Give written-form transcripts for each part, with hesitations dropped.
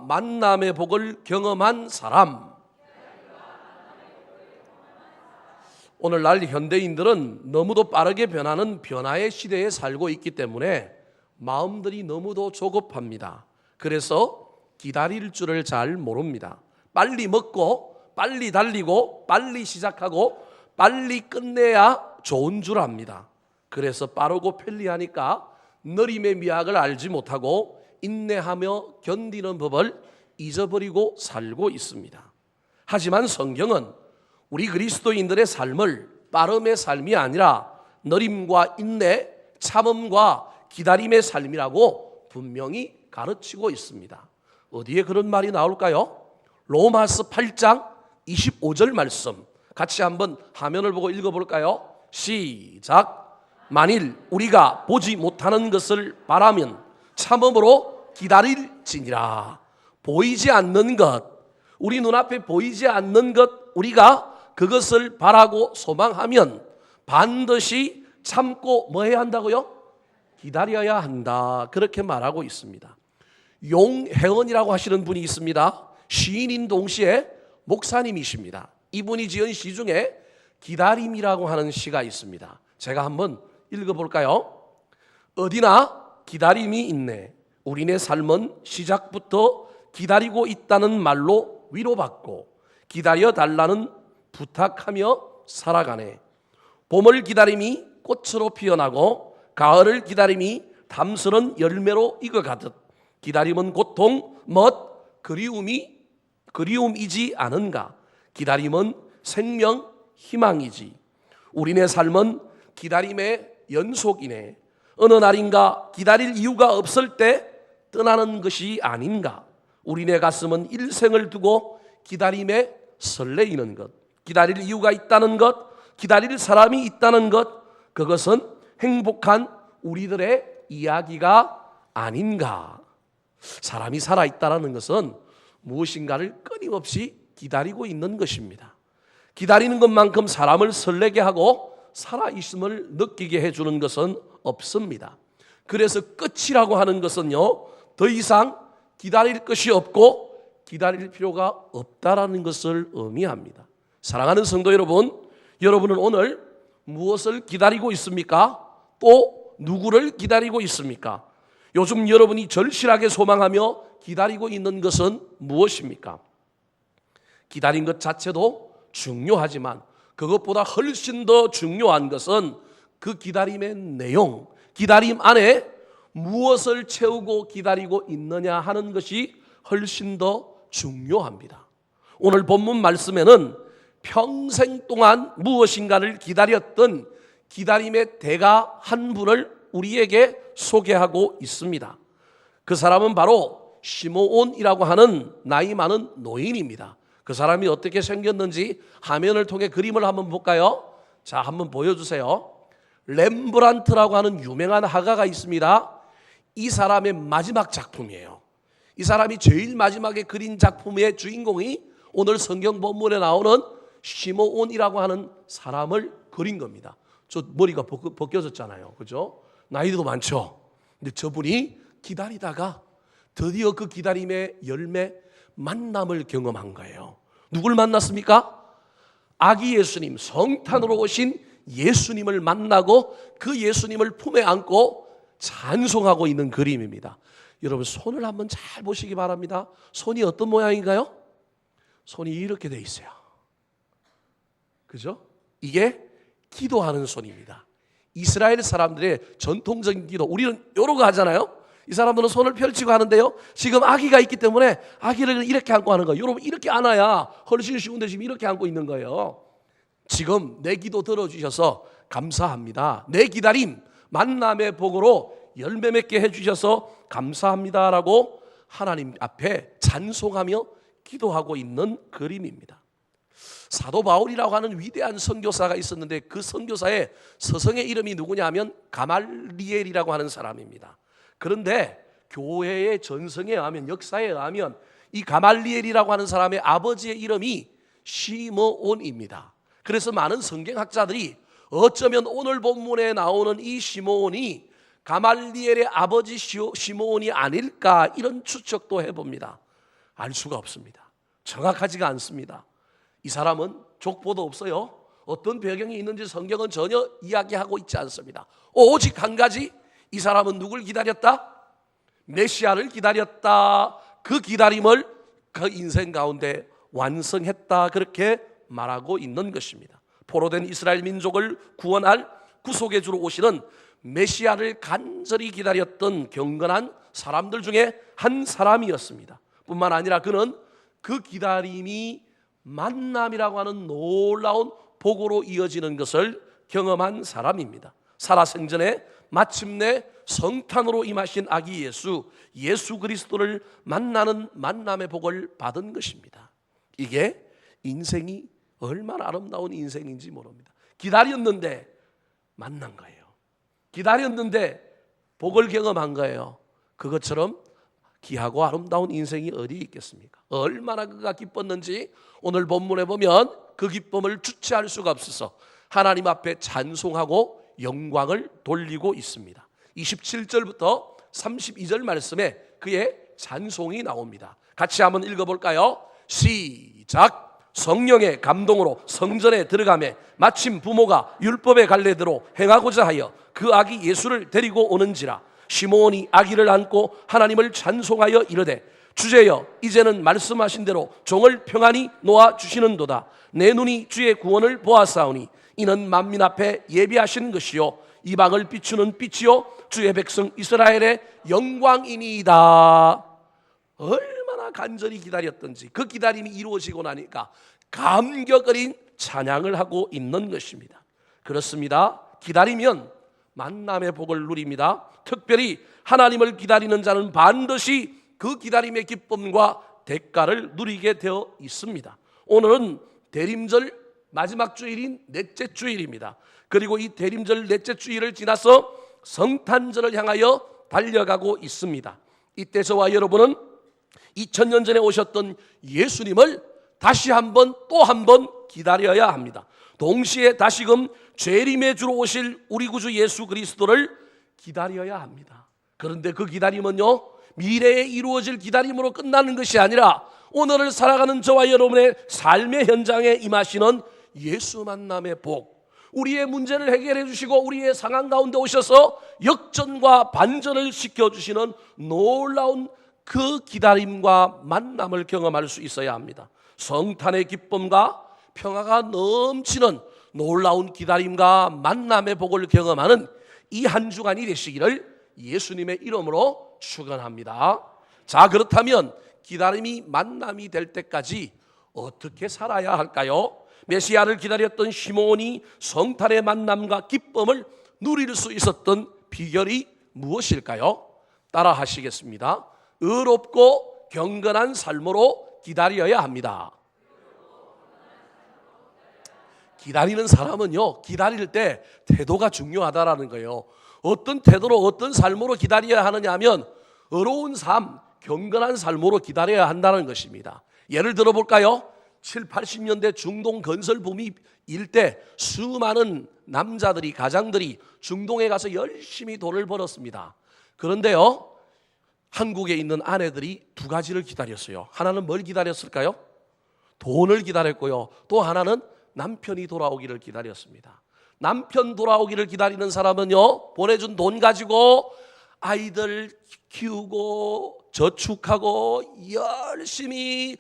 만남의 복을 경험한 사람. 오늘날 현대인들은 너무도 빠르게 변하는 변화의 시대에 살고 있기 때문에 마음들이 너무도 조급합니다. 그래서 기다릴 줄을 잘 모릅니다. 빨리 먹고 빨리 달리고 빨리 시작하고 빨리 끝내야 좋은 줄 압니다. 그래서 빠르고 편리하니까 느림의 미학을 알지 못하고 인내하며 견디는 법을 잊어버리고 살고 있습니다. 하지만 성경은 우리 그리스도인들의 삶을 빠름의 삶이 아니라 느림과 인내, 참음과 기다림의 삶이라고 분명히 가르치고 있습니다. 어디에 그런 말이 나올까요? 로마서 8장 25절 말씀 같이 한번 화면을 보고 읽어볼까요? 시작. 만일 우리가 보지 못하는 것을 바라면 참음으로 기다릴지니라. 보이지 않는 것, 우리 눈앞에 보이지 않는 것, 우리가 그것을 바라고 소망하면 반드시 참고 뭐 해야 한다고요? 기다려야 한다. 그렇게 말하고 있습니다. 용혜원이라고 하시는 분이 있습니다. 시인인 동시에 목사님이십니다. 이분이 지은 시 중에 기다림이라고 하는 시가 있습니다. 제가 한번 읽어볼까요? 어디나 기다림이 있네. 우리네 삶은 시작부터 기다리고 있다는 말로 위로받고 기다려달라는 부탁하며 살아가네. 봄을 기다림이 꽃으로 피어나고 가을을 기다림이 담스런 열매로 익어가듯 기다림은 고통, 멋, 그리움이지 않은가. 기다림은 생명, 희망이지. 우리네 삶은 기다림의 연속이네. 어느 날인가 기다릴 이유가 없을 때 떠나는 것이 아닌가. 우리네 가슴은 일생을 두고 기다림에 설레이는 것, 기다릴 이유가 있다는 것, 기다릴 사람이 있다는 것, 그것은 행복한 우리들의 이야기가 아닌가. 사람이 살아있다는 것은 무엇인가를 끊임없이 기다리고 있는 것입니다. 기다리는 것만큼 사람을 설레게 하고 살아있음을 느끼게 해주는 것은 없습니다. 그래서 끝이라고 하는 것은요, 더 이상 기다릴 것이 없고 기다릴 필요가 없다라는 것을 의미합니다. 사랑하는 성도 여러분, 여러분은 오늘 무엇을 기다리고 있습니까? 또 누구를 기다리고 있습니까? 요즘 여러분이 절실하게 소망하며 기다리고 있는 것은 무엇입니까? 기다린 것 자체도 중요하지만 그것보다 훨씬 더 중요한 것은 그 기다림의 내용, 기다림 안에 무엇을 채우고 기다리고 있느냐 하는 것이 훨씬 더 중요합니다. 오늘 본문 말씀에는 평생 동안 무엇인가를 기다렸던 기다림의 대가 한 분을 우리에게 소개하고 있습니다. 그 사람은 바로 시므온이라고 하는 나이 많은 노인입니다. 그 사람이 어떻게 생겼는지 화면을 통해 그림을 한번 볼까요? 자, 한번 보여주세요. 렘브란트라고 하는 유명한 화가가 있습니다. 이 사람의 마지막 작품이에요. 이 사람이 제일 마지막에 그린 작품의 주인공이 오늘 성경 본문에 나오는 시므온이라고 하는 사람을 그린 겁니다. 저 머리가 벗겨졌잖아요. 그죠? 나이도 많죠. 근데 저분이 기다리다가 드디어 그 기다림의 열매 만남을 경험한 거예요. 누굴 만났습니까? 아기 예수님, 성탄으로 오신 예수님을 만나고 그 예수님을 품에 안고 찬송하고 있는 그림입니다. 여러분 손을 한번 잘 보시기 바랍니다. 손이 어떤 모양인가요? 손이 이렇게 돼 있어요. 그죠? 이게 기도하는 손입니다. 이스라엘 사람들의 전통적인 기도, 우리는 요러고 하잖아요. 이 사람들은 손을 펼치고 하는데요, 지금 아기가 있기 때문에 아기를 이렇게 안고 하는 거예요. 여러분 이렇게 안아야 훨씬 쉬운데 지금 이렇게 안고 있는 거예요. 지금 내 기도 들어주셔서 감사합니다. 내 기다림 만남의 복으로 열매 맺게 해주셔서 감사합니다라고 하나님 앞에 찬송하며 기도하고 있는 그림입니다. 사도 바울이라고 하는 위대한 선교사가 있었는데 그 선교사의 서성의 이름이 누구냐 하면 가말리엘이라고 하는 사람입니다. 그런데 교회의 전성에 의하면, 역사에 의하면 이 가말리엘이라고 하는 사람의 아버지의 이름이 시므온입니다. 그래서 많은 성경학자들이 어쩌면 오늘 본문에 나오는 이 시므온이 가말리엘의 아버지 시므온이 아닐까, 이런 추측도 해봅니다. 알 수가 없습니다. 정확하지가 않습니다. 이 사람은 족보도 없어요. 어떤 배경이 있는지 성경은 전혀 이야기하고 있지 않습니다. 오직 한 가지, 이 사람은 누굴 기다렸다? 메시아를 기다렸다. 그 기다림을 그 인생 가운데 완성했다, 그렇게 말하고 있는 것입니다. 포로된 이스라엘 민족을 구원할 구속의 주로 오시는 메시아를 간절히 기다렸던 경건한 사람들 중에 한 사람이었습니다. 뿐만 아니라 그는 그 기다림이 만남이라고 하는 놀라운 복으로 이어지는 것을 경험한 사람입니다. 살아생전에 마침내 성탄으로 임하신 아기 예수 그리스도를 만나는 만남의 복을 받은 것입니다. 이게 인생이 얼마나 아름다운 인생인지 모릅니다. 기다렸는데 만난 거예요. 기다렸는데 복을 경험한 거예요. 그것처럼 귀하고 아름다운 인생이 어디 있겠습니까? 얼마나 그가 기뻤는지 오늘 본문에 보면 그 기쁨을 주체할 수가 없어서 하나님 앞에 찬송하고 영광을 돌리고 있습니다. 27절부터 32절 말씀에 그의 찬송이 나옵니다. 같이 한번 읽어볼까요? 시작. 성령의 감동으로 성전에 들어가매 마침 부모가 율법의 갈래대로 행하고자 하여 그 아기 예수를 데리고 오는지라. 시므온이 아기를 안고 하나님을 찬송하여 이르되 주제여 이제는 말씀하신 대로 종을 평안히 놓아 주시는도다. 내 눈이 주의 구원을 보았사오니 이는 만민 앞에 예비하신 것이요 이방을 비추는 빛이요 주의 백성 이스라엘의 영광이니이다. 얼마나 간절히 기다렸던지 그 기다림이 이루어지고 나니까 감격 어린 찬양을 하고 있는 것입니다. 그렇습니다. 기다리면 만남의 복을 누립니다. 특별히 하나님을 기다리는 자는 반드시 그 기다림의 기쁨과 대가를 누리게 되어 있습니다. 오늘은 대림절 마지막 주일인 넷째 주일입니다. 그리고 이 대림절 넷째 주일을 지나서 성탄절을 향하여 달려가고 있습니다. 이때 저와 여러분은 2000년 전에 오셨던 예수님을 다시 한번 또 한 번 기다려야 합니다. 동시에 다시금 재림의 주로 오실 우리 구주 예수 그리스도를 기다려야 합니다. 그런데 그 기다림은요, 미래에 이루어질 기다림으로 끝나는 것이 아니라 오늘을 살아가는 저와 여러분의 삶의 현장에 임하시는 예수 만남의 복, 우리의 문제를 해결해 주시고 우리의 상황 가운데 오셔서 역전과 반전을 시켜주시는 놀라운 그 기다림과 만남을 경험할 수 있어야 합니다. 성탄의 기쁨과 평화가 넘치는 놀라운 기다림과 만남의 복을 경험하는 이 한 주간이 되시기를 예수님의 이름으로 축원합니다. 자, 그렇다면 기다림이 만남이 될 때까지 어떻게 살아야 할까요? 메시아를 기다렸던 시므온이 성탄의 만남과 기쁨을 누릴 수 있었던 비결이 무엇일까요? 따라 하시겠습니다. 의롭고 경건한 삶으로 기다려야 합니다. 기다리는 사람은요, 기다릴 때 태도가 중요하다라는 거예요. 어떤 태도로 어떤 삶으로 기다려야 하느냐 하면 의로운 삶, 경건한 삶으로 기다려야 한다는 것입니다. 예를 들어 볼까요? 7, 80년대 중동 건설 붐이 일 때 수많은 남자들이, 가장들이 중동에 가서 열심히 돈을 벌었습니다. 그런데요, 한국에 있는 아내들이 두 가지를 기다렸어요. 하나는 뭘 기다렸을까요? 돈을 기다렸고요. 또 하나는 남편이 돌아오기를 기다렸습니다. 남편 돌아오기를 기다리는 사람은요, 보내준 돈 가지고 아이들 키우고 저축하고 열심히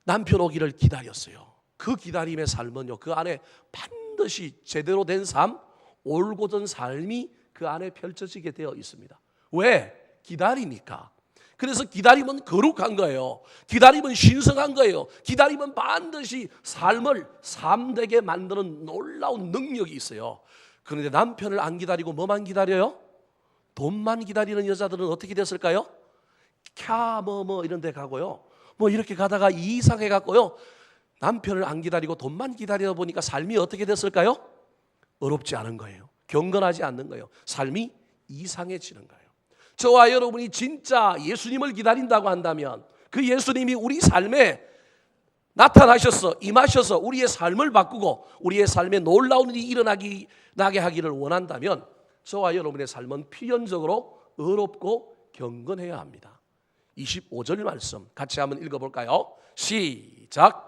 남편 오기를 기다렸어요. 그 기다림의 삶은요, 그 안에 반드시 제대로 된 삶, 올곧은 삶이 그 안에 펼쳐지게 되어 있습니다. 왜? 기다리니까. 그래서 기다림은 거룩한 거예요. 기다림은 신성한 거예요. 기다림은 반드시 삶을 삶되게 만드는 놀라운 능력이 있어요. 그런데 남편을 안 기다리고 뭐만 기다려요? 돈만 기다리는 여자들은 어떻게 됐을까요? 캬 이런 데 가고요, 뭐 이렇게 가다가 이상해 갖고요, 남편을 안 기다리고 돈만 기다리다 보니까 삶이 어떻게 됐을까요? 어렵지 않은 거예요. 경건하지 않는 거예요. 삶이 이상해지는 거예요. 저와 여러분이 진짜 예수님을 기다린다고 한다면 그 예수님이 우리 삶에 나타나셔서 임하셔서 우리의 삶을 바꾸고 우리의 삶에 놀라운 일이 나게 하기를 원한다면 저와 여러분의 삶은 필연적으로 의롭고 경건해야 합니다. 25절 말씀 같이 한번 읽어볼까요? 시작.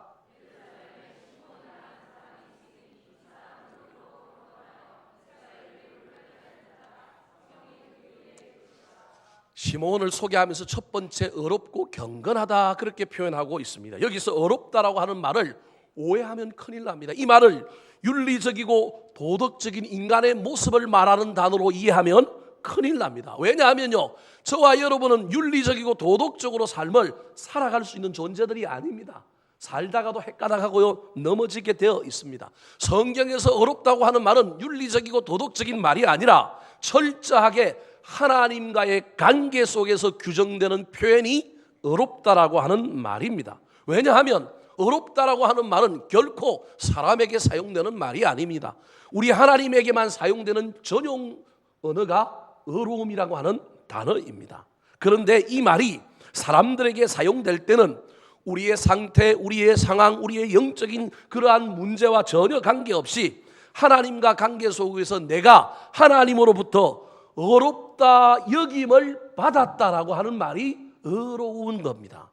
시므온을 소개하면서 첫 번째 의롭고 경건하다 그렇게 표현하고 있습니다. 여기서 의롭다라고 하는 말을 오해하면 큰일 납니다. 이 말을 윤리적이고 도덕적인 인간의 모습을 말하는 단어로 이해하면 큰일 납니다. 왜냐하면요, 저와 여러분은 윤리적이고 도덕적으로 삶을 살아갈 수 있는 존재들이 아닙니다. 살다가도 헷가닥하고요 넘어지게 되어 있습니다. 성경에서 의롭다고 하는 말은 윤리적이고 도덕적인 말이 아니라 철저하게 하나님과의 관계 속에서 규정되는 표현이 의롭다라고 하는 말입니다. 왜냐하면 의롭다라고 하는 말은 결코 사람에게 사용되는 말이 아닙니다. 우리 하나님에게만 사용되는 전용 언어가 의로움이라고 하는 단어입니다. 그런데 이 말이 사람들에게 사용될 때는 우리의 상태, 우리의 상황, 우리의 영적인 그러한 문제와 전혀 관계없이 하나님과 관계 속에서 내가 하나님으로부터 의롭다 여김을 받았다라고 하는 말이 의로운 겁니다.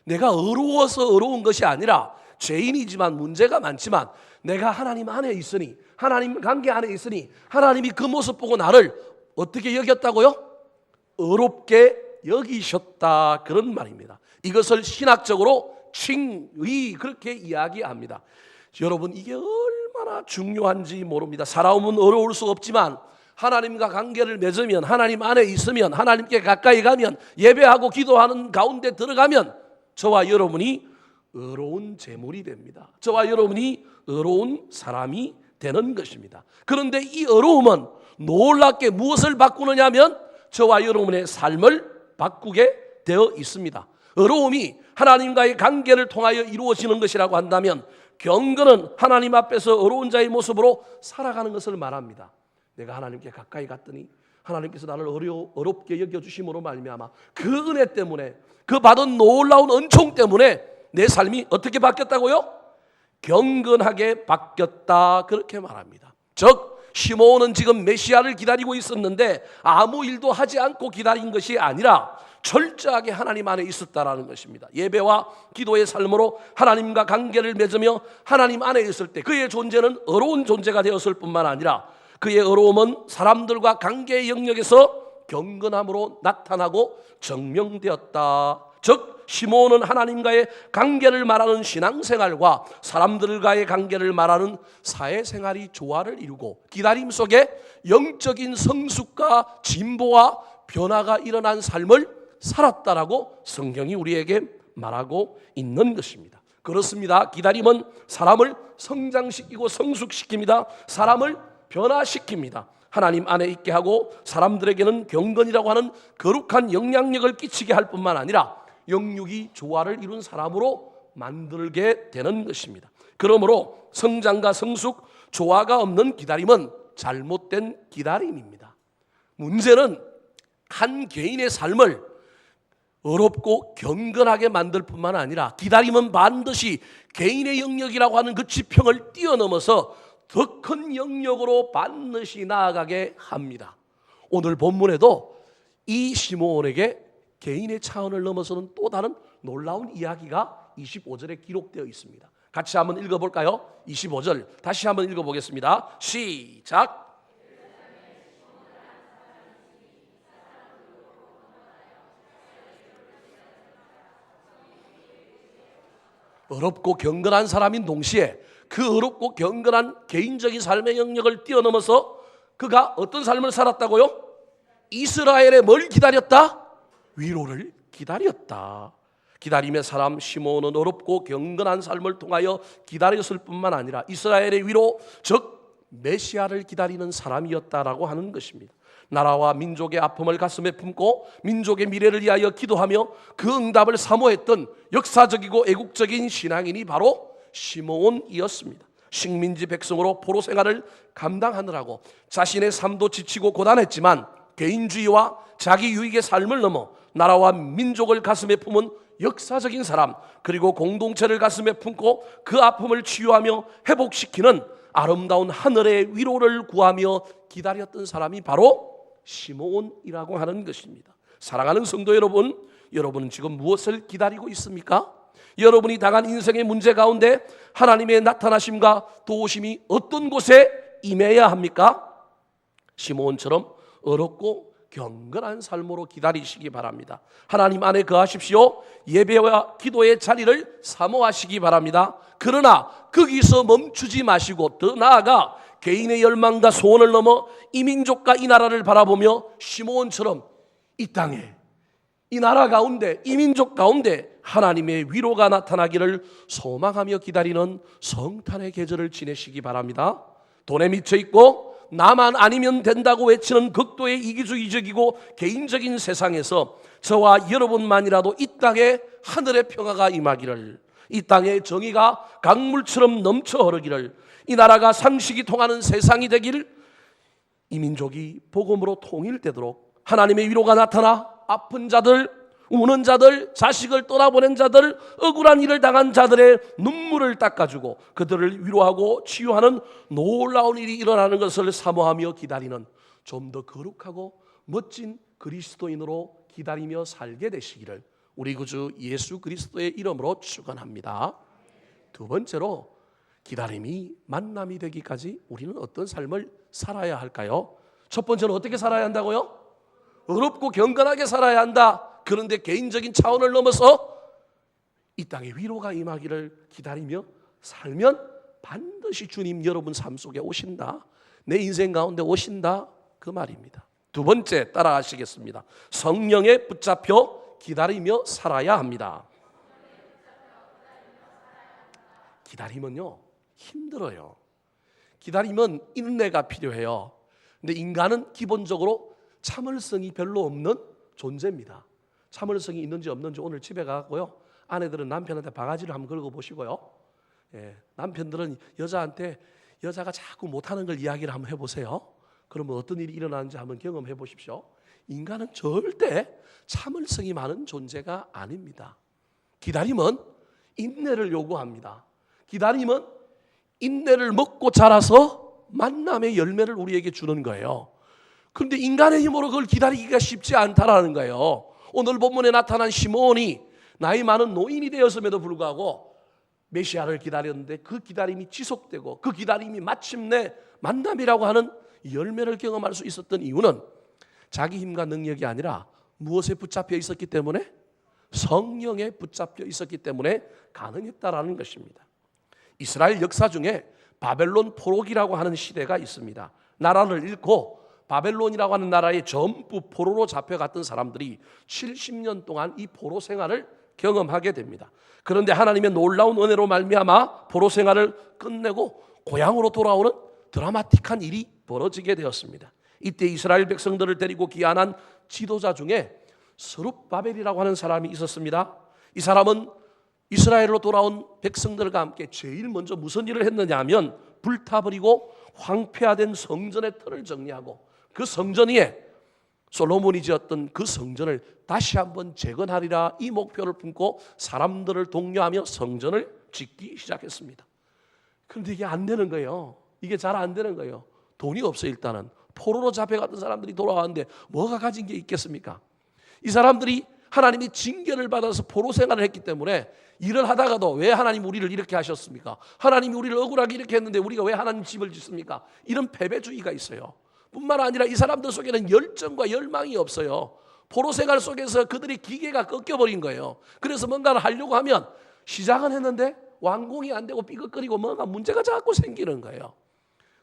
내가 의로워서 의로운 것이 아니라 죄인이지만 문제가 많지만 내가 하나님 안에 있으니, 하나님 관계 안에 있으니 하나님이 그 모습 보고 나를 어떻게 여겼다고요? 의롭게 여기셨다, 그런 말입니다. 이것을 신학적으로 칭의 그렇게 이야기합니다. 여러분, 이게 얼마나 중요한지 모릅니다. 살아오면 어려울 수 없지만 하나님과 관계를 맺으면, 하나님 안에 있으면, 하나님께 가까이 가면, 예배하고 기도하는 가운데 들어가면 저와 여러분이 의로운 제물이 됩니다. 저와 여러분이 의로운 사람이 되는 것입니다. 그런데 이 의로움은 놀랍게 무엇을 바꾸느냐 하면 저와 여러분의 삶을 바꾸게 되어 있습니다. 의로움이 하나님과의 관계를 통하여 이루어지는 것이라고 한다면 경건은 하나님 앞에서 의로운 자의 모습으로 살아가는 것을 말합니다. 내가 하나님께 가까이 갔더니 하나님께서 나를 어렵게 여겨주심으로 말미암아 그 은혜 때문에, 그 받은 놀라운 은총 때문에 내 삶이 어떻게 바뀌었다고요? 경건하게 바뀌었다, 그렇게 말합니다. 즉 시므온은 지금 메시아를 기다리고 있었는데 아무 일도 하지 않고 기다린 것이 아니라 철저하게 하나님 안에 있었다라는 것입니다. 예배와 기도의 삶으로 하나님과 관계를 맺으며 하나님 안에 있을 때 그의 존재는 의로운 존재가 되었을 뿐만 아니라 그의 의로움은 사람들과 관계의 영역에서 경건함으로 나타나고 증명되었다. 즉 시므온은 하나님과의 관계를 말하는 신앙생활과 사람들과의 관계를 말하는 사회생활이 조화를 이루고 기다림 속에 영적인 성숙과 진보와 변화가 일어난 삶을 살았다라고 성경이 우리에게 말하고 있는 것입니다. 그렇습니다. 기다림은 사람을 성장시키고 성숙시킵니다. 사람을 변화시킵니다. 하나님 안에 있게 하고 사람들에게는 경건이라고 하는 거룩한 영향력을 끼치게 할 뿐만 아니라 영육이 조화를 이룬 사람으로 만들게 되는 것입니다. 그러므로 성장과 성숙, 조화가 없는 기다림은 잘못된 기다림입니다. 문제는 한 개인의 삶을 의롭고 경건하게 만들 뿐만 아니라 기다림은 반드시 개인의 영역이라고 하는 그 지평을 뛰어넘어서 더 큰 영역으로 반드시 나아가게 합니다. 오늘 본문에도 이 시므온에게 개인의 차원을 넘어서는 또 다른 놀라운 이야기가 25절에 기록되어 있습니다. 같이 한번 읽어볼까요? 25절 다시 한번 읽어보겠습니다. 시작. 의롭고 경건한 사람인 동시에 그 의롭고 경건한 개인적인 삶의 영역을 뛰어넘어서 그가 어떤 삶을 살았다고요? 이스라엘의 뭘 기다렸다? 위로를 기다렸다. 기다림의 사람 시므온은 의롭고 경건한 삶을 통하여 기다렸을 뿐만 아니라 이스라엘의 위로, 즉 메시아를 기다리는 사람이었다라고 하는 것입니다. 나라와 민족의 아픔을 가슴에 품고 민족의 미래를 위하여 기도하며 그 응답을 사모했던 역사적이고 애국적인 신앙인이 바로 시므온이었습니다. 식민지 백성으로 포로 생활을 감당하느라고 자신의 삶도 지치고 고단했지만 개인주의와 자기 유익의 삶을 넘어 나라와 민족을 가슴에 품은 역사적인 사람, 그리고 공동체를 가슴에 품고 그 아픔을 치유하며 회복시키는 아름다운 하늘의 위로를 구하며 기다렸던 사람이 바로 시므온이라고 하는 것입니다. 사랑하는 성도 여러분, 여러분은 지금 무엇을 기다리고 있습니까? 여러분이 당한 인생의 문제 가운데 하나님의 나타나심과 도우심이 어떤 곳에 임해야 합니까? 시므온처럼 어렵고 경건한 삶으로 기다리시기 바랍니다. 하나님 안에 거하십시오. 예배와 기도의 자리를 사모하시기 바랍니다. 그러나 거기서 멈추지 마시고 더 나아가 개인의 열망과 소원을 넘어 이 민족과 이 나라를 바라보며 시므온처럼 이 땅에, 이 나라 가운데, 이 민족 가운데 하나님의 위로가 나타나기를 소망하며 기다리는 성탄의 계절을 지내시기 바랍니다. 돈에 미쳐 있고 나만 아니면 된다고 외치는 극도의 이기주의적이고 개인적인 세상에서 저와 여러분만이라도 이 땅에 하늘의 평화가 임하기를, 이 땅에 정의가 강물처럼 넘쳐 흐르기를, 이 나라가 상식이 통하는 세상이 되길, 이 민족이 복음으로 통일되도록 하나님의 위로가 나타나 아픈 자들, 우는 자들, 자식을 떠나보낸 자들, 억울한 일을 당한 자들의 눈물을 닦아주고 그들을 위로하고 치유하는 놀라운 일이 일어나는 것을 사모하며 기다리는 좀 더 거룩하고 멋진 그리스도인으로 기다리며 살게 되시기를 우리 구주 예수 그리스도의 이름으로 축원합니다. 두 번째로, 기다림이 만남이 되기까지 우리는 어떤 삶을 살아야 할까요? 첫 번째는 어떻게 살아야 한다고요? 어렵고 경건하게 살아야 한다. 그런데 개인적인 차원을 넘어서 이 땅에 위로가 임하기를 기다리며 살면 반드시 주님 여러분 삶 속에 오신다. 내 인생 가운데 오신다. 그 말입니다. 두 번째, 따라하시겠습니다. 성령에 붙잡혀 기다리며 살아야 합니다. 기다리면요, 힘들어요. 기다리면 인내가 필요해요. 근데 인간은 기본적으로 참을성이 별로 없는 존재입니다. 참을성이 있는지 없는지 오늘 집에 가고요, 아내들은 남편한테 바가지를 한번 걸고 보시고요, 남편들은 여자한테 여자가 자꾸 못하는 걸 이야기를 한번 해보세요. 그러면 어떤 일이 일어나는지 한번 경험해 보십시오. 인간은 절대 참을성이 많은 존재가 아닙니다. 기다림은 인내를 요구합니다. 기다림은 인내를 먹고 자라서 만남의 열매를 우리에게 주는 거예요. 그런데 인간의 힘으로 그걸 기다리기가 쉽지 않다라는 거예요. 오늘 본문에 나타난 시므온이 나이 많은 노인이 되었음에도 불구하고 메시아를 기다렸는데 그 기다림이 지속되고 그 기다림이 마침내 만남이라고 하는 열매를 경험할 수 있었던 이유는 자기 힘과 능력이 아니라 무엇에 붙잡혀 있었기 때문에? 성령에 붙잡혀 있었기 때문에 가능했다라는 것입니다. 이스라엘 역사 중에 바벨론 포로기라고 하는 시대가 있습니다. 나라를 잃고 바벨론이라고 하는 나라에 전부 포로로 잡혀갔던 사람들이 70년 동안 이 포로 생활을 경험하게 됩니다. 그런데 하나님의 놀라운 은혜로 말미암아 포로 생활을 끝내고 고향으로 돌아오는 드라마틱한 일이 벌어지게 되었습니다. 이때 이스라엘 백성들을 데리고 귀환한 지도자 중에 스룹바벨이라고 하는 사람이 있었습니다. 이 사람은 이스라엘로 돌아온 백성들과 함께 제일 먼저 무슨 일을 했느냐 하면 불타버리고 황폐화된 성전의 틀을 정리하고 그 성전 위에 솔로몬이 지었던 그 성전을 다시 한번 재건하리라 이 목표를 품고 사람들을 독려하며 성전을 짓기 시작했습니다. 그런데 이게 안 되는 거예요. 이게 잘 안 되는 거예요. 돈이 없어요. 일단은 포로로 잡혀갔던 사람들이 돌아왔는데 뭐가 가진 게 있겠습니까? 이 사람들이 하나님이 징계를 받아서 포로 생활을 했기 때문에 일을 하다가도 왜 하나님 우리를 이렇게 하셨습니까? 하나님이 우리를 억울하게 이렇게 했는데 우리가 왜 하나님 집을 짓습니까? 이런 패배주의가 있어요. 뿐만 아니라 이 사람들 속에는 열정과 열망이 없어요. 포로 생활 속에서 그들의 기계가 꺾여버린 거예요. 그래서 뭔가를 하려고 하면 시작은 했는데 완공이 안 되고 삐걱거리고 뭔가 문제가 자꾸 생기는 거예요.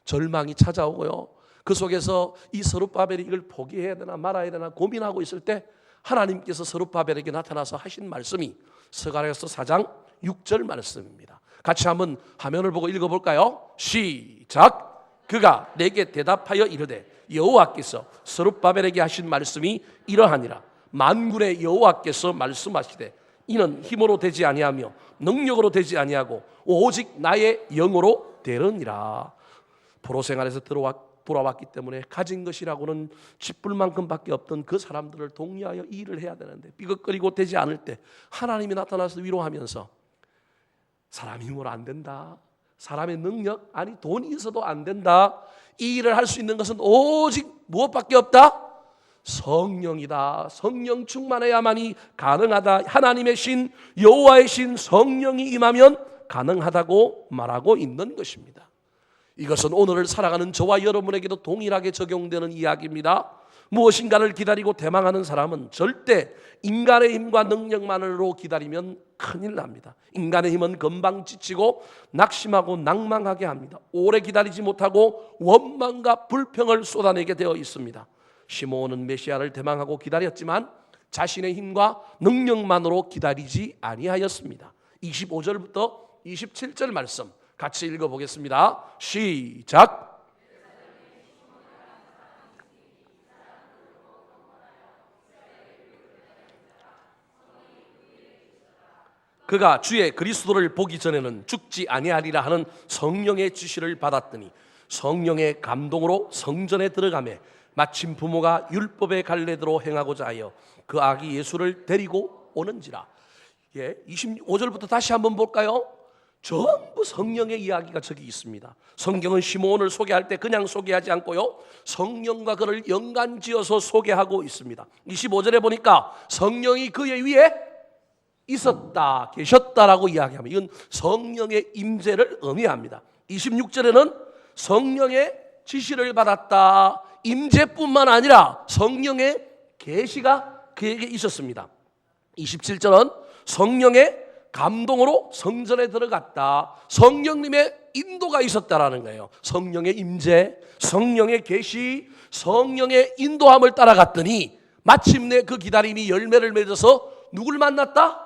절망이 찾아오고요. 그 속에서 이 스룹바벨이 이걸 포기해야 되나 말아야 되나 고민하고 있을 때 하나님께서 스룹바벨에게 나타나서 하신 말씀이 스가랴서 4장 6절 말씀입니다. 같이 한번 화면을 보고 읽어볼까요? 시작! 그가 내게 대답하여 이르되 여호와께서 스룹바벨에게 하신 말씀이 이러하니라. 만군의 여호와께서 말씀하시되 이는 힘으로 되지 아니하며 능력으로 되지 아니하고 오직 나의 영으로 되느니라. 포로 생활에서 돌아왔기 때문에 가진 것이라고는 쥐뿔만큼밖에 없던 그 사람들을 독려하여 일을 해야 되는데 삐걱거리고 되지 않을 때 하나님이 나타나서 위로하면서 사람 힘으로 안 된다. 사람의 능력, 아니 돈이 있어도 안 된다. 이 일을 할 수 있는 것은 오직 무엇밖에 없다? 성령이다. 성령 충만해야만이 가능하다. 하나님의 신, 여호와의 신 성령이 임하면 가능하다고 말하고 있는 것입니다. 이것은 오늘을 살아가는 저와 여러분에게도 동일하게 적용되는 이야기입니다. 무엇인가를 기다리고 대망하는 사람은 절대 인간의 힘과 능력만으로 기다리면 큰일 납니다. 인간의 힘은 금방 지치고 낙심하고 낭망하게 합니다. 오래 기다리지 못하고 원망과 불평을 쏟아내게 되어 있습니다. 시므온은 메시아를 대망하고 기다렸지만 자신의 힘과 능력만으로 기다리지 아니하였습니다. 25절부터 27절 말씀 같이 읽어보겠습니다. 시작. 그가 주의 그리스도를 보기 전에는 죽지 아니하리라 하는 성령의 지시를 받았더니 성령의 감동으로 성전에 들어가매 마침 부모가 율법의 갈래대로 행하고자 하여 그 아기 예수를 데리고 오는지라. 25절부터 다시 한번 볼까요? 전부 성령의 이야기가 저기 있습니다. 성경은 시므온을 소개할 때 그냥 소개하지 않고요, 성령과 그를 연관지어서 소개하고 있습니다. 25절에 보니까 성령이 그의 위에 있었다, 계셨다라고 이야기합니다. 이건 성령의 임재를 의미합니다. 26절에는 성령의 지시를 받았다. 임재뿐만 아니라 성령의 계시가 그에게 있었습니다. 27절은 성령의 감동으로 성전에 들어갔다. 성령님의 인도가 있었다라는 거예요. 성령의 임재, 성령의 계시, 성령의 인도함을 따라갔더니 마침내 그 기다림이 열매를 맺어서 누굴 만났다?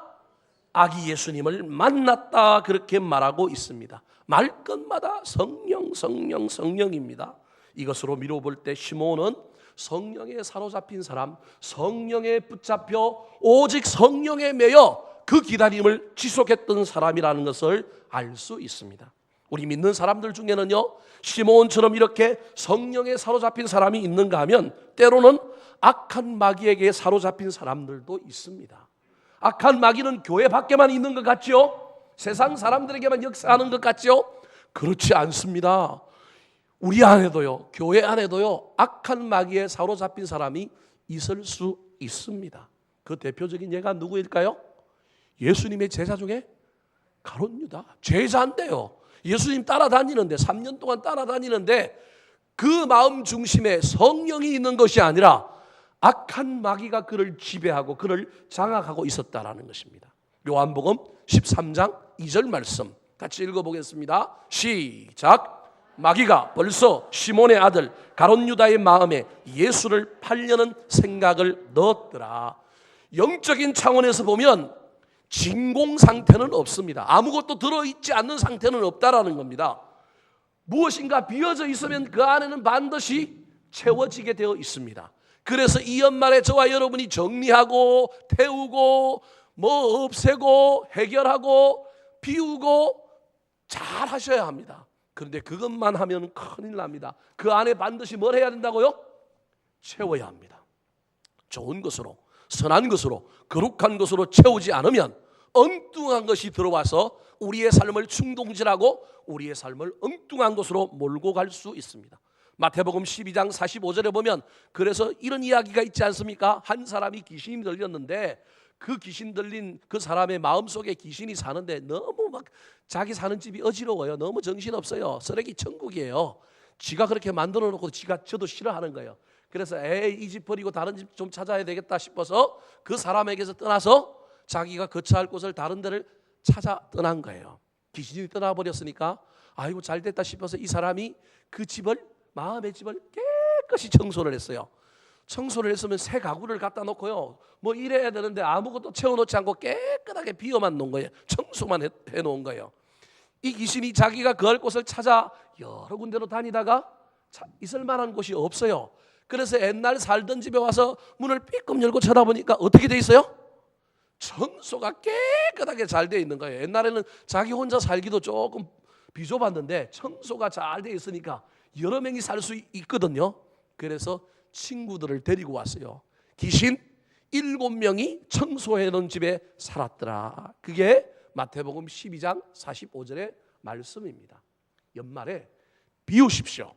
아기 예수님을 만났다. 그렇게 말하고 있습니다. 말끝마다 성령, 성령, 성령입니다. 이것으로 미뤄볼 때 시므온은 성령에 사로잡힌 사람, 성령에 붙잡혀 오직 성령에 매여 그 기다림을 지속했던 사람이라는 것을 알 수 있습니다. 우리 믿는 사람들 중에는요, 시므온처럼 이렇게 성령에 사로잡힌 사람이 있는가 하면 때로는 악한 마귀에게 사로잡힌 사람들도 있습니다. 악한 마귀는 교회 밖에만 있는 것 같죠? 세상 사람들에게만 역사하는 것 같죠? 그렇지 않습니다. 우리 안에도요, 교회 안에도요, 악한 마귀에 사로잡힌 사람이 있을 수 있습니다. 그 대표적인 예가 누구일까요? 예수님의 제자 중에 가룟 유다. 제자인데요, 예수님 따라다니는데 3년 동안 따라다니는데 그 마음 중심에 성령이 있는 것이 아니라 악한 마귀가 그를 지배하고 그를 장악하고 있었다라는 것입니다. 요한복음 13장 2절 말씀 같이 읽어보겠습니다. 시작. 마귀가 벌써 시몬의 아들 가룟 유다의 마음에 예수를 팔려는 생각을 넣었더라. 영적인 차원에서 보면 진공 상태는 없습니다. 아무것도 들어있지 않는 상태는 없다라는 겁니다. 무엇인가 비어져 있으면 그 안에는 반드시 채워지게 되어 있습니다. 그래서 이 연말에 저와 여러분이 정리하고 태우고 뭐 없애고 해결하고 비우고 잘 하셔야 합니다. 그런데 그것만 하면 큰일 납니다. 그 안에 반드시 뭘 해야 된다고요? 채워야 합니다. 좋은 것으로, 선한 것으로, 거룩한 것으로 채우지 않으면 엉뚱한 것이 들어와서 우리의 삶을 충동질하고 우리의 삶을 엉뚱한 것으로 몰고 갈 수 있습니다. 마태복음 12장 45절에 보면 그래서 이런 이야기가 있지 않습니까? 한 사람이 귀신이 들렸는데 그 귀신 들린 그 사람의 마음속에 귀신이 사는데 너무 막 자기 사는 집이 어지러워요. 너무 정신없어요. 쓰레기 천국이에요. 지가 그렇게 만들어 놓고 지가 저도 싫어하는 거예요. 그래서 이 집 버리고 다른 집 좀 찾아야 되겠다 싶어서 그 사람에게서 떠나서 자기가 거처할 곳을 다른 데를 찾아 떠난 거예요. 귀신이 떠나버렸으니까 아이고 잘됐다 싶어서 이 사람이 그 집을, 마음의 집을 깨끗이 청소를 했어요. 청소를 했으면 새 가구를 갖다 놓고요, 뭐 이래야 되는데 아무것도 채워놓지 않고 깨끗하게 비워만 놓은 거예요. 청소만 해놓은 거예요. 이 귀신이 자기가 거할 곳을 찾아 여러 군데로 다니다가 있을 만한 곳이 없어요. 그래서 옛날 살던 집에 와서 문을 삐끔 열고 쳐다보니까 어떻게 돼 있어요? 청소가 깨끗하게 잘 돼 있는 거예요. 옛날에는 자기 혼자 살기도 조금 비좁았는데 청소가 잘 돼 있으니까 여러 명이 살 수 있거든요. 그래서 친구들을 데리고 왔어요. 귀신 7명이 청소해 놓은 집에 살았더라. 그게 마태복음 12장 45절에 말씀입니다. 연말에 비우십시오.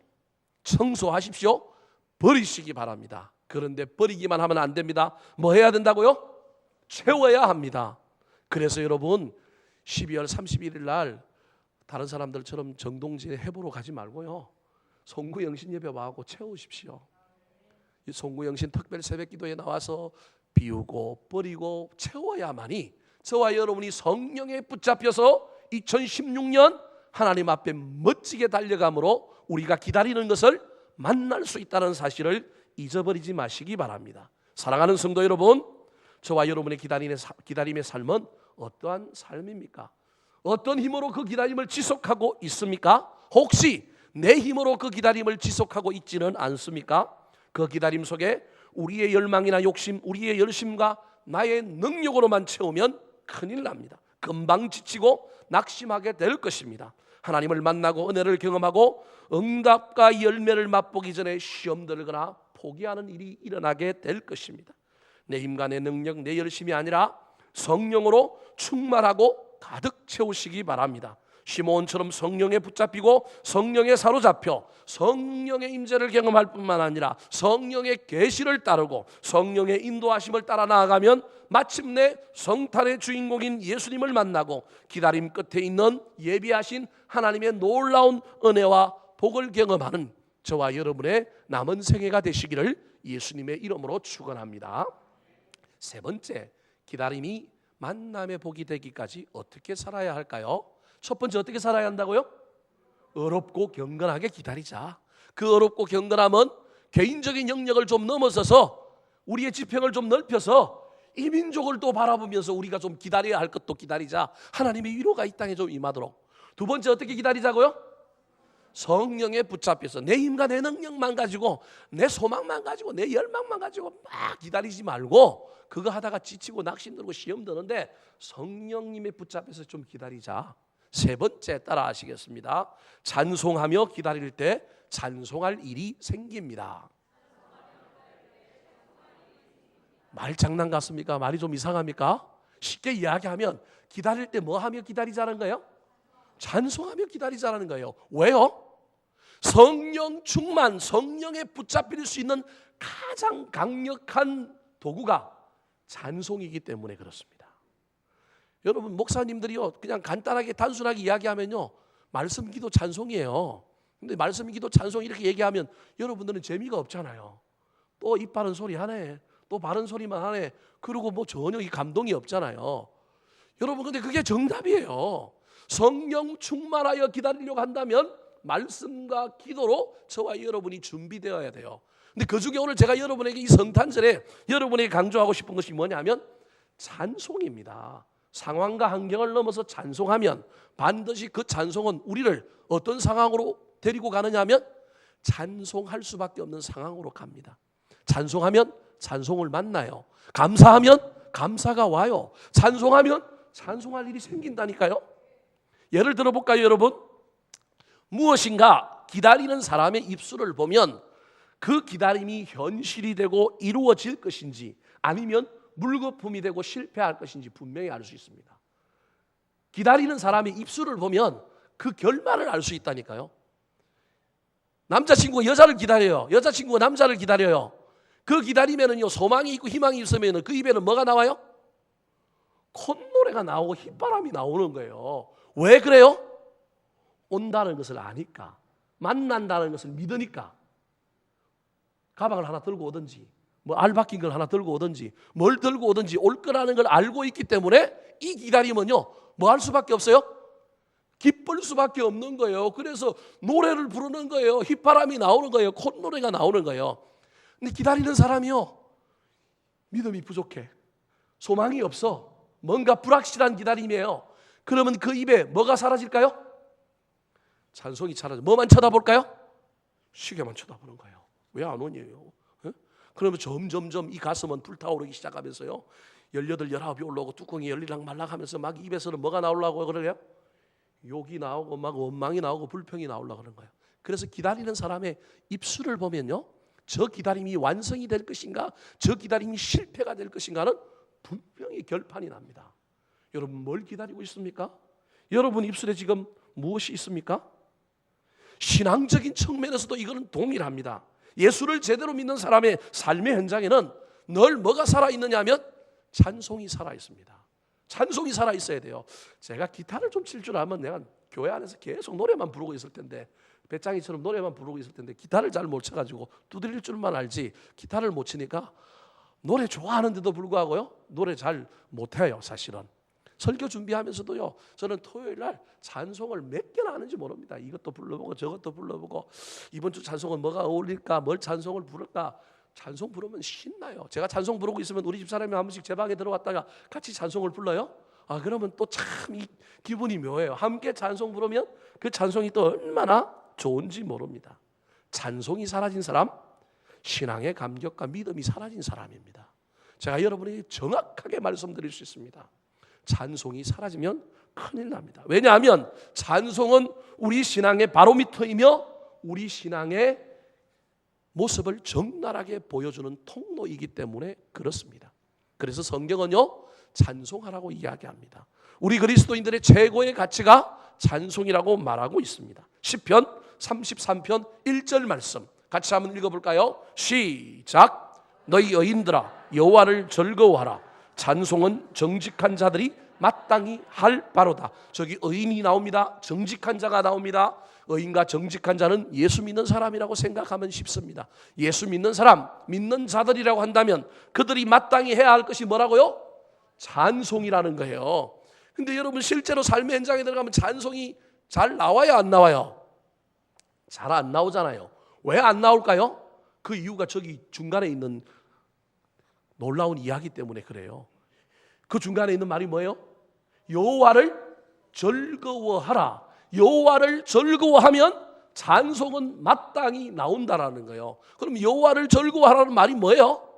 청소하십시오. 버리시기 바랍니다. 그런데 버리기만 하면 안 됩니다. 뭐 해야 된다고요? 채워야 합니다. 그래서 여러분 12월 31일 날 다른 사람들처럼 정동지에 해보러 가지 말고요. 송구영신 예배 와고 채우십시오. 이 송구영신 특별 새벽기도에 나와서 비우고 버리고 채워야만이 저와 여러분이 성령에 붙잡혀서 2016년 하나님 앞에 멋지게 달려감으로 우리가 기다리는 것을 만날 수 있다는 사실을 잊어버리지 마시기 바랍니다. 사랑하는 성도 여러분, 저와 여러분의 기다림의 삶은 어떠한 삶입니까? 어떤 힘으로 그 기다림을 지속하고 있습니까? 혹시 내 힘으로 그 기다림을 지속하고 있지는 않습니까? 그 기다림 속에 우리의 열망이나 욕심, 우리의 열심과 나의 능력으로만 채우면 큰일 납니다. 금방 지치고 낙심하게 될 것입니다. 하나님을 만나고 은혜를 경험하고 응답과 열매를 맛보기 전에 시험 들거나 포기하는 일이 일어나게 될 것입니다. 내 힘과 내 능력, 내 열심이 아니라 성령으로 충만하고 가득 채우시기 바랍니다. 시므온처럼 성령에 붙잡히고 성령에 사로잡혀 성령의 임재를 경험할 뿐만 아니라 성령의 계시를 따르고 성령의 인도하심을 따라 나아가면 마침내 성탄의 주인공인 예수님을 만나고 기다림 끝에 있는 예비하신 하나님의 놀라운 은혜와 복을 경험하는 저와 여러분의 남은 생애가 되시기를 예수님의 이름으로 축원합니다. 세 번째, 기다림이 만남의 복이 되기까지 어떻게 살아야 할까요? 첫 번째, 어떻게 살아야 한다고요? 어렵고 경건하게 기다리자. 그 어렵고 경건함은 개인적인 영역을 좀 넘어서서 우리의 지평을 좀 넓혀서 이 민족을 또 바라보면서 우리가 좀 기다려야 할 것도 기다리자. 하나님의 위로가 이 땅에 좀 임하도록. 두 번째, 어떻게 기다리자고요? 성령에 붙잡혀서 내 힘과 내 능력만 가지고 내 소망만 가지고 내 열망만 가지고 막 기다리지 말고 그거 하다가 지치고 낙심들고 시험 드는데 성령님에 붙잡혀서 좀 기다리자. 세 번째, 따라 하시겠습니다. 찬송하며 기다릴 때 찬송할 일이 생깁니다. 말장난 같습니까? 말이 좀 이상합니까? 쉽게 이야기하면 기다릴 때 뭐 하며 기다리자는 거예요? 찬송하며 기다리자는 거예요. 왜요? 성령 충만, 성령에 붙잡힐 수 있는 가장 강력한 도구가 찬송이기 때문에 그렇습니다. 여러분, 목사님들이요 그냥 간단하게 단순하게 이야기하면요 말씀 기도 찬송이에요. 근데 말씀 기도 찬송 이렇게 얘기하면 여러분들은 재미가 없잖아요. 또 입 바른 소리 하네, 또 바른 소리만 하네, 그리고 뭐 전혀 이 감동이 없잖아요. 여러분, 근데 그게 정답이에요. 성령 충만하여 기다리려고 한다면 말씀과 기도로 저와 여러분이 준비되어야 돼요. 근데 그중에 오늘 제가 여러분에게 이 성탄절에 여러분에게 강조하고 싶은 것이 뭐냐면 찬송입니다. 상황과 환경을 넘어서 찬송하면 반드시 그 찬송은 우리를 어떤 상황으로 데리고 가느냐 하면 찬송할 수밖에 없는 상황으로 갑니다. 찬송하면 찬송을 만나요. 감사하면 감사가 와요. 찬송하면 찬송할 일이 생긴다니까요. 예를 들어볼까요, 여러분? 무엇인가 기다리는 사람의 입술을 보면 그 기다림이 현실이 되고 이루어질 것인지 아니면 물거품이 되고 실패할 것인지 분명히 알 수 있습니다. 기다리는 사람의 입술을 보면 그 결말을 알 수 있다니까요. 남자친구가 여자를 기다려요. 여자친구가 남자를 기다려요. 그 기다리면은요 소망이 있고 희망이 있으면 그 입에는 뭐가 나와요? 콧노래가 나오고 휘바람이 나오는 거예요. 왜 그래요? 온다는 것을 아니까, 만난다는 것을 믿으니까. 가방을 하나 들고 오든지 뭐 알바낀 걸 하나 들고 오든지 뭘 들고 오든지 올 거라는 걸 알고 있기 때문에 이 기다림은요 뭐 할 수밖에 없어요? 기쁠 수밖에 없는 거예요. 그래서 노래를 부르는 거예요. 휘바람이 나오는 거예요. 콧노래가 나오는 거예요. 근데 기다리는 사람이요 믿음이 부족해, 소망이 없어, 뭔가 불확실한 기다림이에요. 그러면 그 입에 뭐가 사라질까요? 찬송이 사라져. 뭐만 쳐다볼까요? 시계만 쳐다보는 거예요. 왜 안 오냐요? 그러면 점점점 이 가슴은 불타오르기 시작하면서요 18, 19이 올라오고 뚜껑이 열리락 말락 하면서 막 입에서는 뭐가 나오려고 그래요? 욕이 나오고 막 원망이 나오고 불평이 나오려고 그러는 거예요. 그래서 기다리는 사람의 입술을 보면요 저 기다림이 완성이 될 것인가 저 기다림이 실패가 될 것인가는 분명히 결판이 납니다. 여러분, 뭘 기다리고 있습니까? 여러분 입술에 지금 무엇이 있습니까? 신앙적인 측면에서도 이거는 동일합니다. 예수를 제대로 믿는 사람의 삶의 현장에는 늘 뭐가 살아있느냐 하면 찬송이 살아있습니다. 찬송이 살아있어야 돼요. 제가 기타를 좀 칠 줄 알면 내가 교회 안에서 계속 노래만 부르고 있을 텐데, 배짱이처럼 노래만 부르고 있을 텐데 기타를 잘 못 쳐가지고 두드릴 줄만 알지 기타를 못 치니까 노래 좋아하는데도 불구하고요 노래 잘 못해요. 사실은 설교 준비하면서도요 저는 토요일 날 찬송을 몇 개나 하는지 모릅니다. 이것도 불러보고 저것도 불러보고 이번 주 찬송은 뭐가 어울릴까, 뭘 찬송을 부를까. 찬송 부르면 신나요. 제가 찬송 부르고 있으면 우리 집사람이 한 번씩 제 방에 들어왔다가 같이 찬송을 불러요. 그러면 또 참 기분이 묘해요. 함께 찬송 부르면 그 찬송이 또 얼마나 좋은지 모릅니다. 찬송이 사라진 사람, 신앙의 감격과 믿음이 사라진 사람입니다. 제가 여러분에게 정확하게 말씀드릴 수 있습니다. 찬송이 사라지면 큰일 납니다. 왜냐하면 찬송은 우리 신앙의 바로미터이며 우리 신앙의 모습을 적나라하게 보여주는 통로이기 때문에 그렇습니다. 그래서 성경은요 찬송하라고 이야기합니다. 우리 그리스도인들의 최고의 가치가 찬송이라고 말하고 있습니다. 시편 33편 1절 말씀 같이 한번 읽어볼까요? 시작. 너희 여인들아 여호와를 즐거워하라. 찬송은 정직한 자들이 마땅히 할 바로다. 저기 의인이 나옵니다. 정직한 자가 나옵니다. 의인과 정직한 자는 예수 믿는 사람이라고 생각하면 쉽습니다. 예수 믿는 사람, 믿는 자들이라고 한다면 그들이 마땅히 해야 할 것이 뭐라고요? 찬송이라는 거예요. 근데 여러분 실제로 삶의 현장에 들어가면 찬송이 잘 나와요, 안 나와요? 잘 안 나오잖아요. 왜 안 나올까요? 그 이유가 저기 중간에 있는 놀라운 이야기 때문에 그래요. 그 중간에 있는 말이 뭐예요? 여호와를 즐거워하라. 여호와를 즐거워하면 찬송은 마땅히 나온다라는 거예요. 그럼 여호와를 즐거워하라는 말이 뭐예요?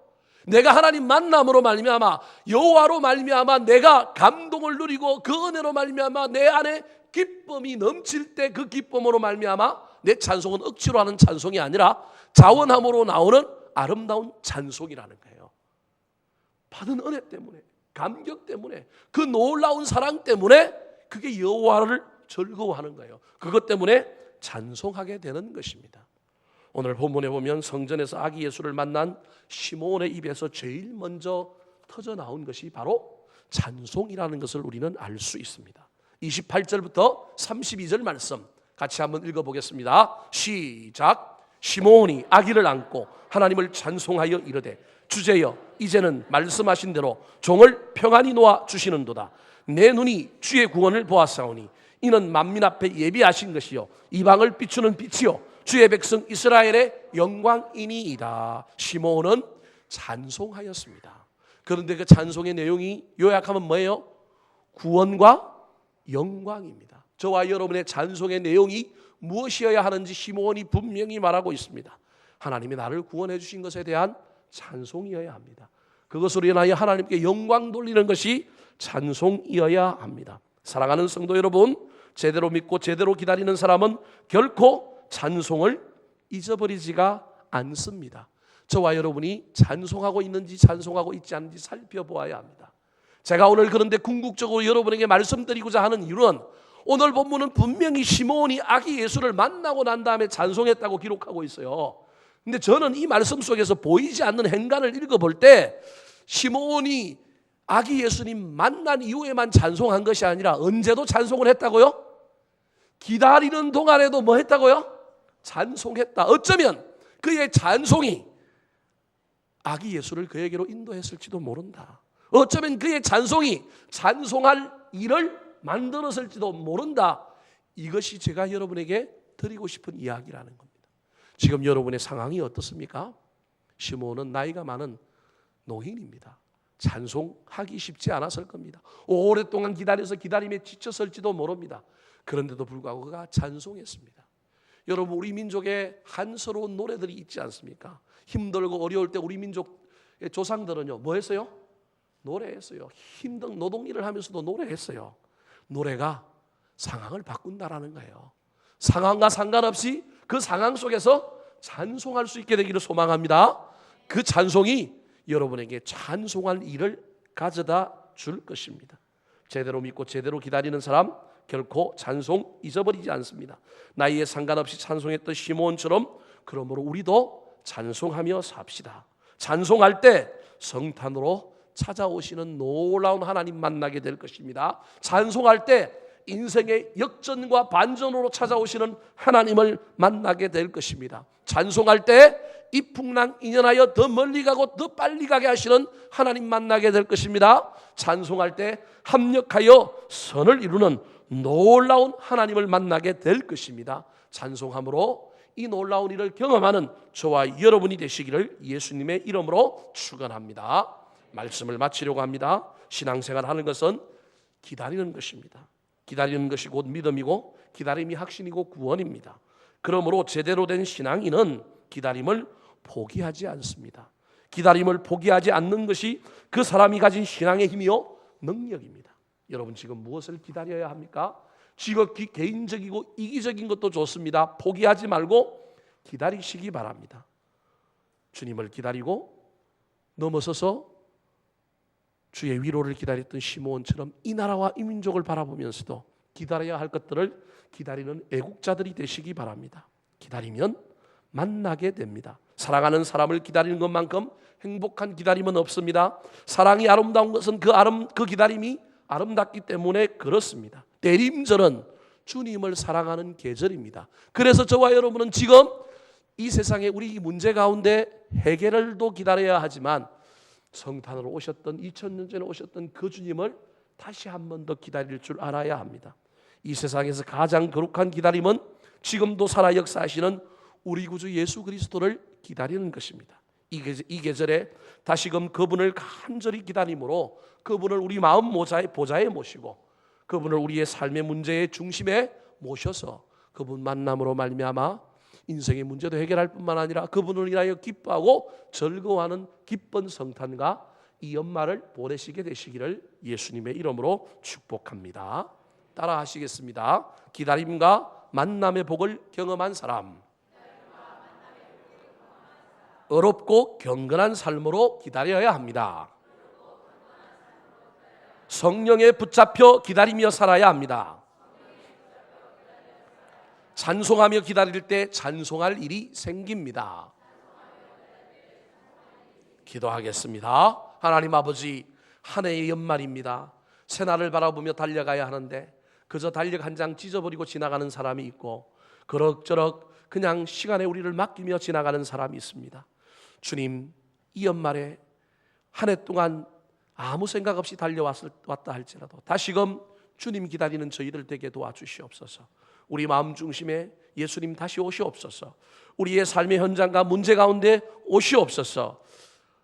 내가 하나님 만남으로 말미암아 여호와로 말미암아 내가 감동을 누리고 그 은혜로 말미암아 내 안에 기쁨이 넘칠 때 그 기쁨으로 말미암아 내 찬송은 억지로 하는 찬송이 아니라 자원함으로 나오는 아름다운 찬송이라는 거예요. 받은 은혜 때문에, 감격 때문에, 그 놀라운 사랑 때문에 그게 여호와를 즐거워하는 거예요. 그것 때문에 찬송하게 되는 것입니다. 오늘 본문에 보면 성전에서 아기 예수를 만난 시몬의 입에서 제일 먼저 터져 나온 것이 바로 찬송이라는 것을 우리는 알 수 있습니다. 28절부터 32절 말씀 같이 한번 읽어보겠습니다. 시작. 시몬이 아기를 안고 하나님을 찬송하여 이르되 주제여 이제는 말씀하신 대로 종을 평안히 놓아 주시는도다. 내 눈이 주의 구원을 보았사오니 이는 만민 앞에 예비하신 것이요 이방을 비추는 빛이요 주의 백성 이스라엘의 영광이니이다. 시몬은 찬송하였습니다. 그런데 그 찬송의 내용이 요약하면 뭐예요? 구원과 영광입니다. 저와 여러분의 찬송의 내용이 무엇이어야 하는지 시몬이 분명히 말하고 있습니다. 하나님이 나를 구원해 주신 것에 대한 찬송이어야 합니다. 그것으로 인하여 하나님께 영광 돌리는 것이 찬송이어야 합니다. 사랑하는 성도 여러분, 제대로 믿고 제대로 기다리는 사람은 결코 찬송을 잊어버리지가 않습니다. 저와 여러분이 찬송하고 있는지 찬송하고 있지 않은지 살펴보아야 합니다. 제가 오늘 그런데 궁극적으로 여러분에게 말씀드리고자 하는 이유는 오늘 본문은 분명히 시몬이 아기 예수를 만나고 난 다음에 찬송했다고 기록하고 있어요. 근데 저는 이 말씀 속에서 보이지 않는 행간을 읽어볼 때 시몬이 아기 예수님 만난 이후에만 찬송한 것이 아니라 언제도 찬송을 했다고요? 기다리는 동안에도 뭐 했다고요? 찬송했다. 어쩌면 그의 찬송이 아기 예수를 그에게로 인도했을지도 모른다. 어쩌면 그의 찬송이 찬송할 일을 만들었을지도 모른다. 이것이 제가 여러분에게 드리고 싶은 이야기라는 겁니다. 지금 여러분의 상황이 어떻습니까? 시몬은 나이가 많은 노인입니다. 찬송하기 쉽지 않았을 겁니다. 오랫동안 기다려서 기다림에 지쳤을지도 모릅니다. 그런데도 불구하고 그가 찬송했습니다. 여러분, 우리 민족에 한스러운 노래들이 있지 않습니까? 힘들고 어려울 때 우리 민족의 조상들은요 뭐 했어요? 노래했어요. 힘든 노동일을 하면서도 노래했어요. 노래가 상황을 바꾼다라는 거예요. 상황과 상관없이 그 상황 속에서 찬송할 수 있게 되기를 소망합니다. 그 찬송이 여러분에게 찬송할 일을 가져다 줄 것입니다. 제대로 믿고 제대로 기다리는 사람, 결코 찬송 잊어버리지 않습니다. 나이에 상관없이 찬송했던 시므온처럼 그러므로 우리도 찬송하며 삽시다. 찬송할 때 성탄으로 찾아오시는 놀라운 하나님 만나게 될 것입니다. 찬송할 때 인생의 역전과 반전으로 찾아오시는 하나님을 만나게 될 것입니다. 찬송할 때 이풍랑 인연하여 더 멀리 가고 더 빨리 가게 하시는 하나님 만나게 될 것입니다. 찬송할 때 합력하여 선을 이루는 놀라운 하나님을 만나게 될 것입니다. 찬송함으로 이 놀라운 일을 경험하는 저와 여러분이 되시기를 예수님의 이름으로 축원합니다. 말씀을 마치려고 합니다. 신앙생활 하는 것은 기다리는 것입니다. 기다리는 것이 곧 믿음이고 기다림이 확신이고 구원입니다. 그러므로 제대로 된 신앙인은 기다림을 포기하지 않습니다. 기다림을 포기하지 않는 것이 그 사람이 가진 신앙의 힘이요 능력입니다. 여러분 지금 무엇을 기다려야 합니까? 지극히 개인적이고 이기적인 것도 좋습니다. 포기하지 말고 기다리시기 바랍니다. 주님을 기다리고 넘어서서 주의 위로를 기다렸던 시므온처럼 이 나라와 이 민족을 바라보면서도 기다려야 할 것들을 기다리는 애국자들이 되시기 바랍니다. 기다리면 만나게 됩니다. 사랑하는 사람을 기다리는 것만큼 행복한 기다림은 없습니다. 사랑이 아름다운 것은 그 기다림이 아름답기 때문에 그렇습니다. 대림절은 주님을 사랑하는 계절입니다. 그래서 저와 여러분은 지금 이 세상에 우리 문제 가운데 해결을도 기다려야 하지만 성탄으로 오셨던 2000년 전에 오셨던 그 주님을 다시 한 번 더 기다릴 줄 알아야 합니다. 이 세상에서 가장 거룩한 기다림은 지금도 살아 역사하시는 우리 구주 예수 그리스도를 기다리는 것입니다. 이 계절에 다시금 그분을 간절히 기다림으로 그분을 우리 마음 보좌에 모시고 그분을 우리의 삶의 문제의 중심에 모셔서 그분 만남으로 말미암아 인생의 문제도 해결할 뿐만 아니라 그분을 인하여 기뻐하고 즐거워하는 기쁜 성탄과 이 연말을 보내시게 되시기를 예수님의 이름으로 축복합니다. 따라 하시겠습니다. 기다림과 만남의 복을 경험한 사람, 어렵고 경건한 삶으로 기다려야 합니다. 성령에 붙잡혀 기다리며 살아야 합니다. 찬송하며 기다릴 때 찬송할 일이 생깁니다. 기도하겠습니다. 하나님 아버지, 한 해의 연말입니다. 새날을 바라보며 달려가야 하는데 그저 달력 한 장 찢어버리고 지나가는 사람이 있고 그럭저럭 그냥 시간에 우리를 맡기며 지나가는 사람이 있습니다. 주님, 이 연말에 한 해 동안 아무 생각 없이 달려왔다 할지라도 다시금 주님 기다리는 저희들 되게 도와주시옵소서. 우리 마음 중심에 예수님 다시 오시옵소서. 우리의 삶의 현장과 문제 가운데 오시옵소서.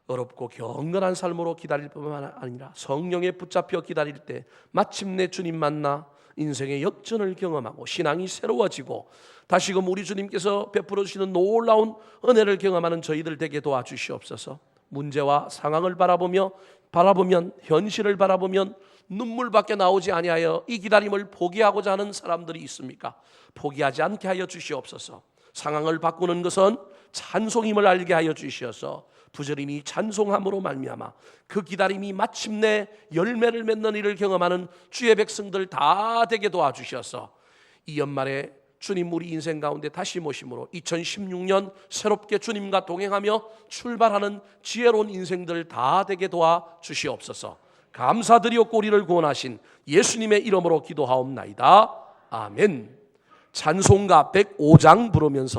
어렵고 경건한 삶으로 기다릴 뿐만 아니라 성령에 붙잡혀 기다릴 때 마침내 주님 만나 인생의 역전을 경험하고 신앙이 새로워지고 다시금 우리 주님께서 베풀어 주시는 놀라운 은혜를 경험하는 저희들 되게 도와주시옵소서. 문제와 상황을 바라보면 현실을 바라보면 눈물밖에 나오지 아니하여 이 기다림을 포기하고자 하는 사람들이 있습니까? 포기하지 않게 하여 주시옵소서. 상황을 바꾸는 것은 찬송임을 알게 하여 주시어서 부지런히 찬송함으로 말미암아 그 기다림이 마침내 열매를 맺는 일을 경험하는 주의 백성들 다 되게 도와주셔서 이 연말에 주님 우리 인생 가운데 다시 모심으로 2016년 새롭게 주님과 동행하며 출발하는 지혜로운 인생들 다 되게 도와주시옵소서. 감사드리옵고 우리를 구원하신 예수님의 이름으로 기도하옵나이다. 아멘. 찬송가 105장 부르면서